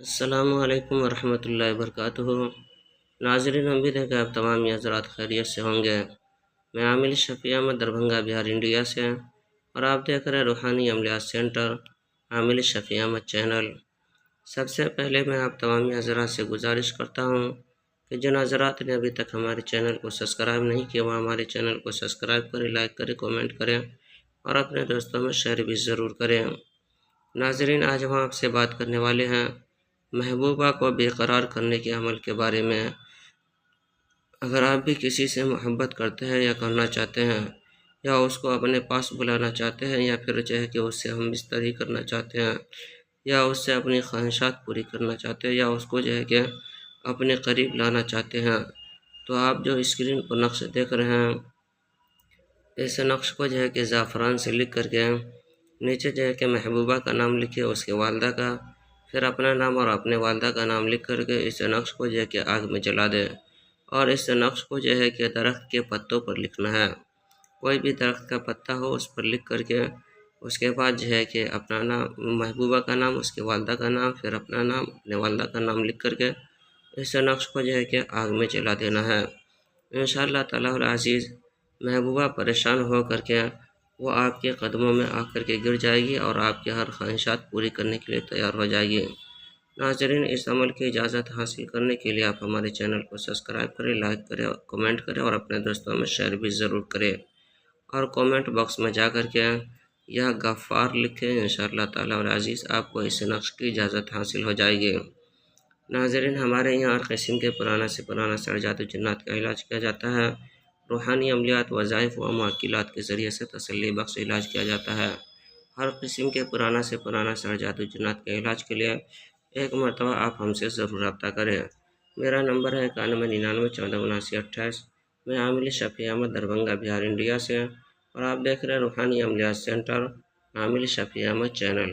السلام علیکم ورحمۃ اللہ وبرکاتہ۔ ناظرین، امید ہے کہ آپ تمام ہی حضرات خیریت سے ہوں گے۔ میں عامل شفیع احمد دربھنگہ بہار انڈیا سے، اور آپ دیکھ رہے روحانی عملیات سینٹر عامل شفیع احمد چینل۔ سب سے پہلے میں آپ تمام ہی حضرات سے گزارش کرتا ہوں کہ جن حضرات نے ابھی تک ہمارے چینل کو سبسکرائب نہیں کیا وہ ہمارے چینل کو سبسکرائب کریں، لائک کریں، کومنٹ کریں اور اپنے دوستوں میں شیئر بھی ضرور کریں۔ ناظرین، آج ہم آپ سے بات کرنے والے ہیں محبوبہ کو برقرار کرنے کے عمل کے بارے میں۔ اگر آپ بھی کسی سے محبت کرتے ہیں یا کرنا چاہتے ہیں، یا اس کو اپنے پاس بلانا چاہتے ہیں، یا پھر جو ہے کہ اس سے ہم بستری کرنا چاہتے ہیں، یا اس سے اپنی خواہشات پوری کرنا چاہتے ہیں، یا اس کو جو ہے کہ اپنے قریب لانا چاہتے ہیں، تو آپ جو اسکرین پر نقش دیکھ رہے ہیں، اس نقش کو جو ہے کہ زعفران سے لکھ کر کے نیچے جو ہے کہ محبوبہ کا نام لکھیے، اس کے والدہ کا، پھر اپنا نام اور اپنے والدہ کا نام لکھ کر کے اس نقش کو جو ہے کہ آگ میں جلا دیں، اور اس نقش کو جو ہے کہ درخت کے پتوں پر لکھنا ہے۔ کوئی بھی درخت کا پتا ہو اس پر لکھ کر کے اس کے بعد جو ہے کہ اپنا نام، محبوبہ کا نام، اس کے والدہ کا نام، پھر اپنا نام، اپنے والدہ کا نام لکھ کر کے اس نقش کو جو ہے کہ آگ میں جلا دینا ہے۔ انشاءاللہ تعالی العزیز محبوبہ پریشان ہو کر کے وہ آپ کے قدموں میں آ کر کے گر جائے گی اور آپ کی ہر خواہشات پوری کرنے کے لیے تیار ہو جائے گی۔ ناظرین، اس عمل کی اجازت حاصل کرنے کے لیے آپ ہمارے چینل کو سبسکرائب کریں، لائک کریں، کمنٹ کریں اور اپنے دوستوں میں شیئر بھی ضرور کریں، اور کومنٹ باکس میں جا کر کے یا غفار لکھیں۔ انشاءاللہ تعالی العزیز آپ کو اس نقش کی اجازت حاصل ہو جائے گی۔ ناظرین، ہمارے یہاں ہر قسم کے پرانا سے پرانا سرجات و جنات کا علاج کیا جاتا ہے۔ روحانی عملیات، وظائف و معقلات کے ذریعے سے تسلی بخش علاج کیا جاتا ہے۔ ہر قسم کے پرانا سے پرانا سرجات و جنات کے علاج کے لیے ایک مرتبہ آپ ہم سے ضرور رابطہ کریں۔ میرا نمبر ہے 9199147928۔ میں عامل شفیع احمد دربھنگہ بہار انڈیا سے، اور آپ دیکھ رہے روحانی عملیات سینٹر عامل شفیع احمد چینل۔